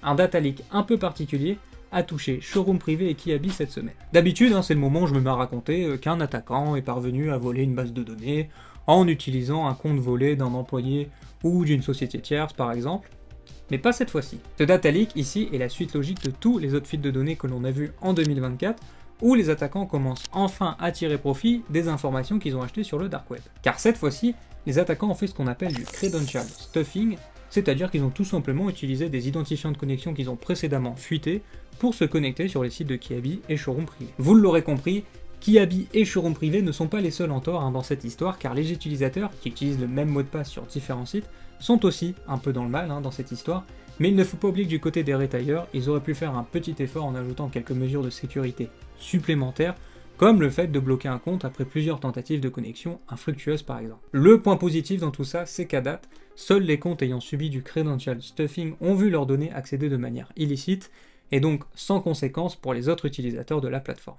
Un data leak un peu particulier a touché Showroom Privé et Kiabi cette semaine. D'habitude, c'est le moment où je me mets à raconter qu'un attaquant est parvenu à voler une base de données en utilisant un compte volé d'un employé ou d'une société tierce par exemple, mais pas cette fois-ci. Ce data leak ici est la suite logique de tous les autres fuites de données que l'on a vues en 2024, où les attaquants commencent enfin à tirer profit des informations qu'ils ont achetées sur le dark web. Car cette fois-ci, les attaquants ont fait ce qu'on appelle du credential stuffing, c'est-à-dire qu'ils ont tout simplement utilisé des identifiants de connexion qu'ils ont précédemment fuités pour se connecter sur les sites de Kiabi et Showroom Privé. Vous l'aurez compris, Kiabi et Showroom Privé ne sont pas les seuls en tort dans cette histoire, car les utilisateurs, qui utilisent le même mot de passe sur différents sites, sont aussi un peu dans le mal dans cette histoire, mais il ne faut pas oublier que du côté des retailers, ils auraient pu faire un petit effort en ajoutant quelques mesures de sécurité supplémentaires, comme le fait de bloquer un compte après plusieurs tentatives de connexion infructueuses par exemple. Le point positif dans tout ça, c'est qu'à date, seuls les comptes ayant subi du credential stuffing ont vu leurs données accéder de manière illicite, et donc sans conséquence pour les autres utilisateurs de la plateforme.